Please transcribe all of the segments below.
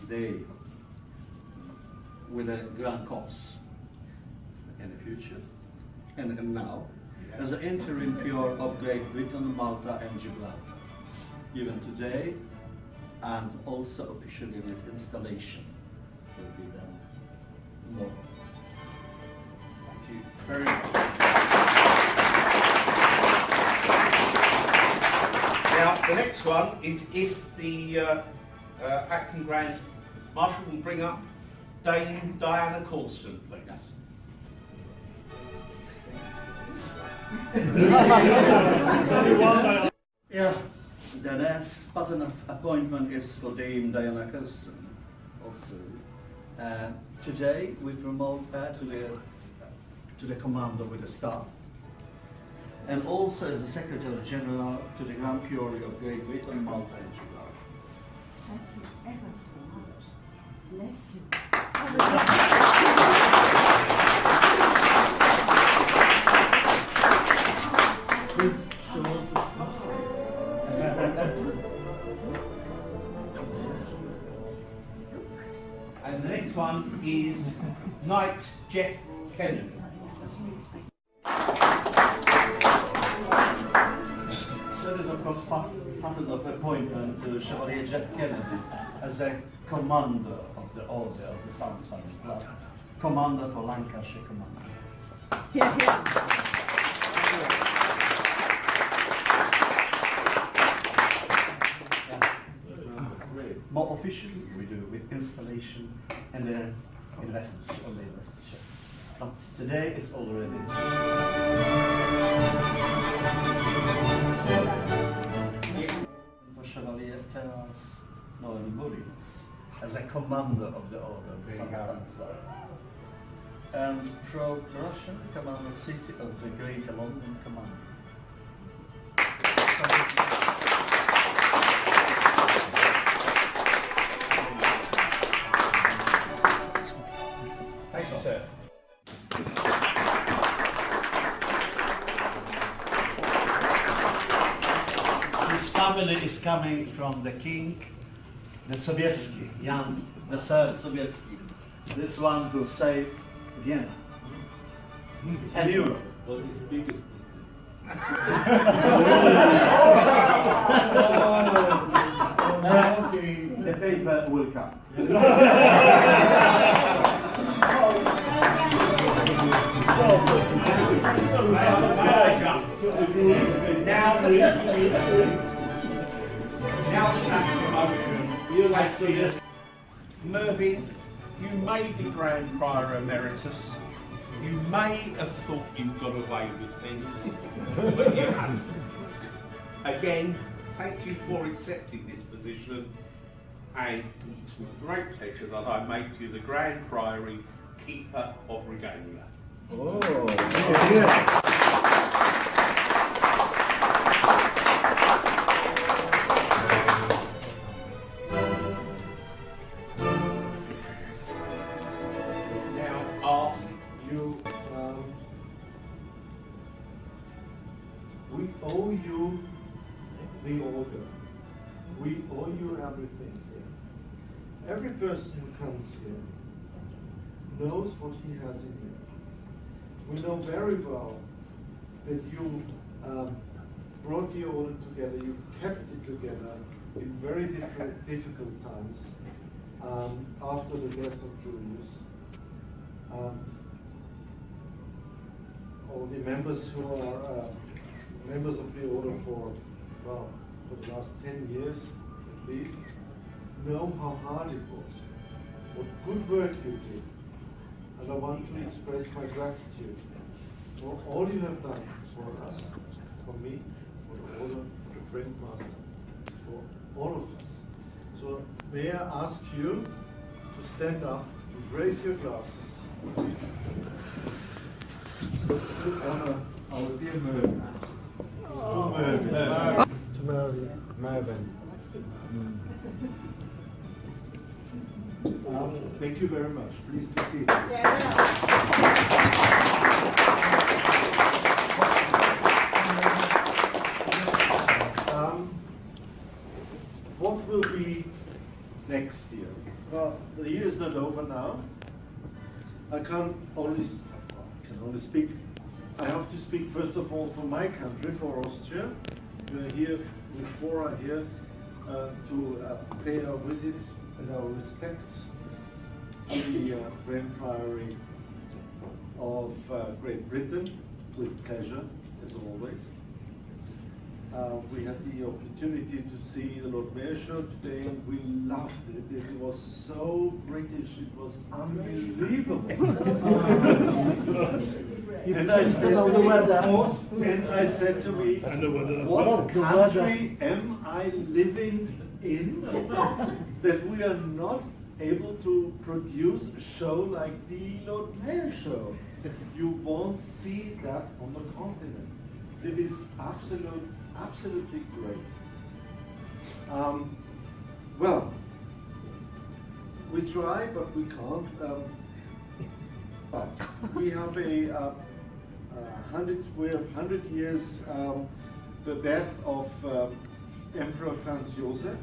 day with a grand cause in the future and now as an interim PR of Great Britain, Malta and Gibraltar, even today, and also officially with installation will be done more. Thank you very much. Now, the next one is if the acting Grand Marshal will bring up Dame Diana Colston, please. Yeah, the next pattern of appointment is for Dame Diana Colston also. Today we promote her to the commander with the staff, and also as the Secretary General to the Grand Jury of Great Britain, Malta and Gibraltar. Thank you ever so much. Bless you. And the next one is Knight Jeff Kennedy. So there's of course pattern of appointment to Chevalier Jeff Kennedy as a commander of the Order of the Sunshine Club, commander for Lancashire Command. Here, here. More officially we do with installation and the investiture. But today is already for Chevalier Terence Noel Mullins as a commander of the Order of the Stanislas, and pro Russian commander city of the Greater London Command. Thank you, sir. This family is coming from the king, the Sobieski, Jan the Third Sobieski, this one who saved Vienna and Europe. What is the biggest The paper will come. Now that's promotion. You like to see this? Mervyn, you may be Grand Prior Emeritus. You may have thought you got away with things, but you haven't. Again, thank you for accepting this position, and it's with great pleasure that I make you the Grand Priory Keeper of Regalia. Oh, Now ask you, we owe you the order. We owe you everything here. Every person who comes here knows what he has in him. We know very well that you brought the order together, you kept it together in very difficult times after the death of Julius. All the members who are members of the order for the last 10 years at least know how hard it was, what good work you did, and I want to express my gratitude for all you have done for us, for me, for the order, for the Friend Master, for all of us. So may I ask you to stand up and raise your glasses to honor our dear Mervyn. To Mervyn. Thank you very much. Please be seated. What will be next year. Well, the year is not over now. I can only speak. I have to speak first of all for my country, for Austria. We are here, we four are here to pay our visits and our respects to the Grand Priory of Great Britain, with pleasure, as always. We had the opportunity to see the Lord Mayor show today, and we loved it. It was so British, it was unbelievable. And I said to me, what country am I living in that we are not able to produce a show like the Lord Mayor show? You won't see that on the continent. It is absolutely great. Well, we try, but we can't. But we have we have 100 years the death of Emperor Franz Joseph,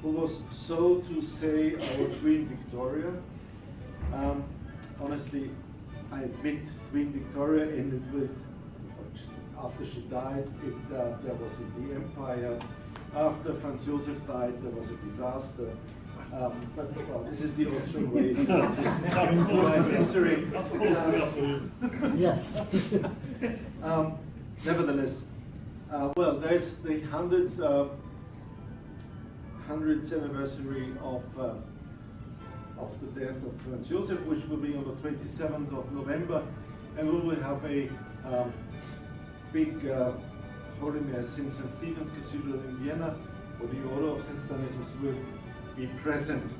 who was, so to say, our Queen Victoria. Honestly, I admit Queen Victoria ended with, after she died, there was in the Empire. After Franz Joseph died, there was a disaster. But well, this is the Austrian way. That's history. That's close enough for you. Yes. Nevertheless, well, there's the 100th anniversary of the death of Franz Joseph, which will be on the 27th of November, and we will have a big Holy Mass in St. Stephen's Cathedral in Vienna, where the Order of St. Stanislas will be present.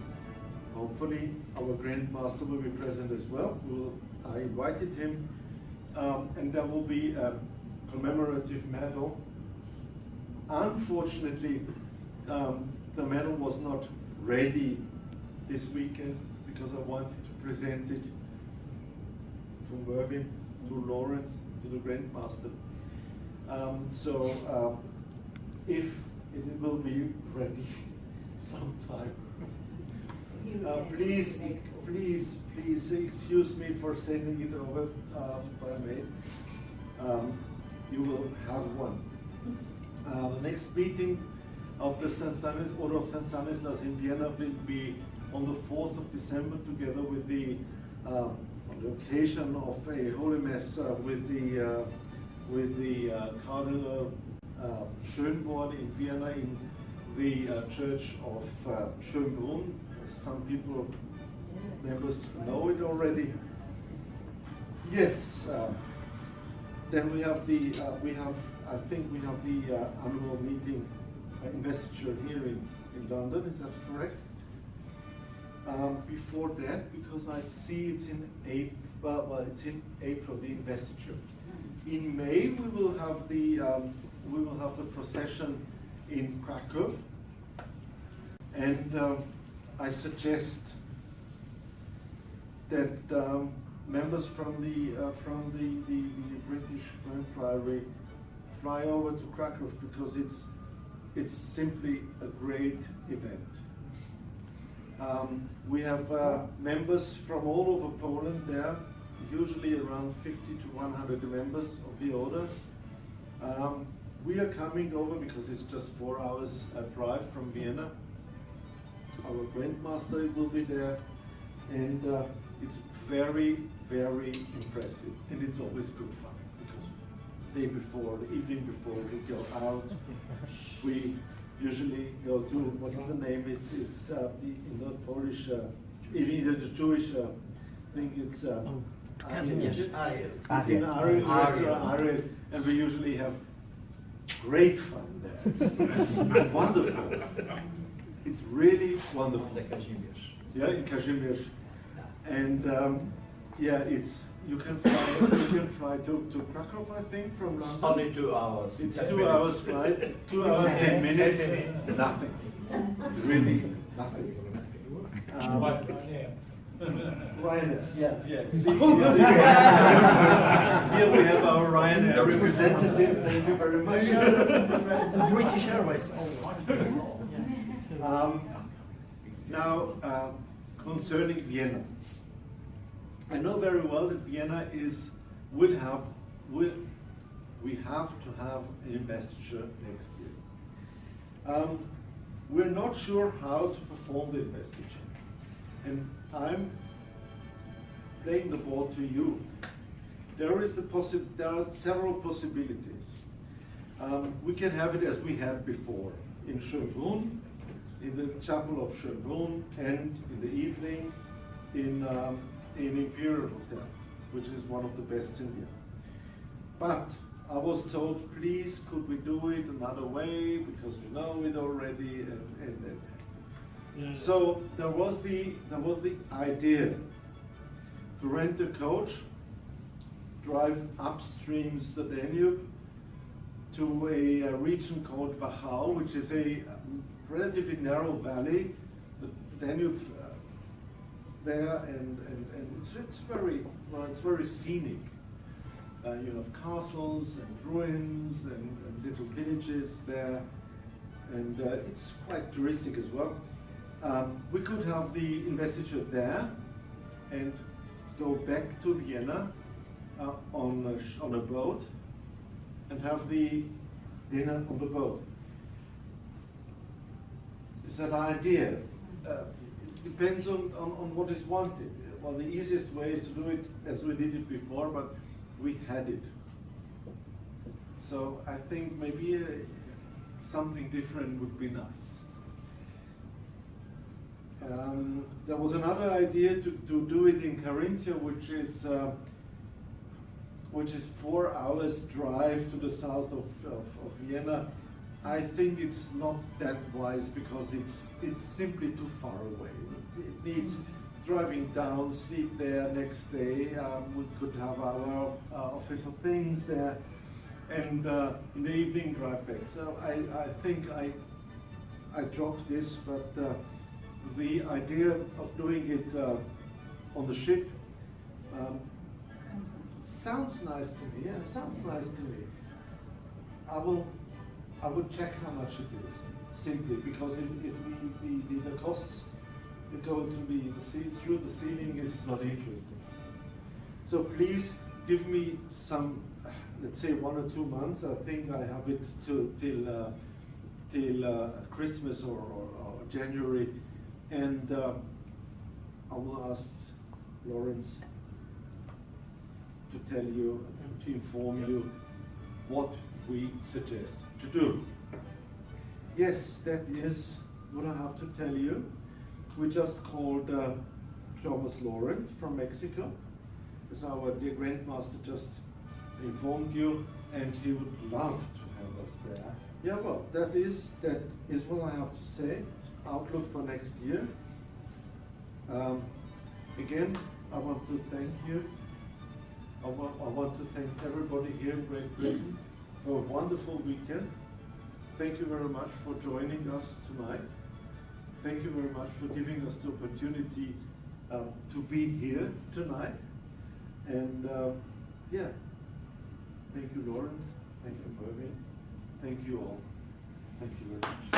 Hopefully, our Grand Master will be present as well. I invited him, and there will be a commemorative medal. Unfortunately, the medal was not ready this weekend because I wanted to present it from Mervyn to Lawrence to the Grand Master. So if it will be ready sometime, please excuse me for sending it over by mail. You will have one. The next meeting of the Order of St. Stanislas in Vienna will be on the 4th of December, together with on the occasion of a Holy Mass with the Cardinal Schönborn in Vienna in the Church of Schönbrunn. Some people, members, know it already. Yes. Then we have the I think we have the annual meeting investiture here in London. Is that correct? Before that, because I see it's in April. Well, it's in April, the investiture. In May we will have the procession in Krakow, and I suggest that members from the British Grand Priory fly over to Krakow, because it's simply a great event. We have members from all over Poland there, usually around 50 to 100 members of the order. We are coming over because it's just 4 hours drive from Vienna. Our Grand Master will be there, and it's very, very impressive, and it's always good fun, because the evening before we go out, we usually go to, what is the name? It's in the Polish, in the Jewish thing. It's It's in Ariel, and we usually have great fun there. It's wonderful. It's really wonderful. Yeah, in Kazimierz. And yeah, you can fly to Krakow, I think, from London. Only 2 hours. It's 2 hours flight, 2 hours, 10 minutes, nothing. Really nothing. Ryanair, yeah. See, here we have our Ryanair representative. Thank you very much. British Airways. Now, concerning Vienna, I know very well that Vienna we have to have an investiture next year. We're not sure how to perform the investiture, and I'm playing the ball to you. There are several possibilities. We can have it as we had before, in Schönbrunn, in the chapel of Schönbrunn, and in the evening in Imperial Hotel, which is one of the best in Vienna. But I was told, please, could we do it another way, because we know it already, and. So there was the idea to rent a coach, drive upstreams the Danube to a region called Wachau, which is a relatively narrow valley. The Danube there, and it's very scenic. You have castles and ruins and little villages there, and it's quite touristic as well. We could have the investiture there and go back to Vienna on a boat and have the dinner on the boat. It's an idea. It depends on what is wanted. Well, the easiest way is to do it as we did it before, but we had it. So I think maybe something different would be nice. There was another idea to do it in Carinthia, which is 4 hours drive to the south of Vienna. I think it's not that wise because it's simply too far away. It needs driving down, sleep there next day. We could have our official things there, and in the evening drive back. So I think I dropped this, but the idea of doing it on the ship sounds nice to me. Yeah, sounds nice to me. I will check how much it is, simply because if the costs that go through the ceiling is not interesting. So please give me some, let's say 1 or 2 months. I think I have it till Christmas or January, and I will ask Lawrence to tell you, to inform you what we suggest to do. Yes, that is what I have to tell you. We just called Thomas Lawrence from Mexico, as our dear Grandmaster just informed you, and he would love to have us there. Yeah, well, that is what I have to say. Outlook for next year. Again, I want to thank you. I want to thank everybody here in Great Britain for a wonderful weekend. Thank you very much for joining us tonight. Thank you very much for giving us the opportunity to be here tonight. And yeah, thank you, Lawrence. Thank you, Mervyn. Thank you all. Thank you very much.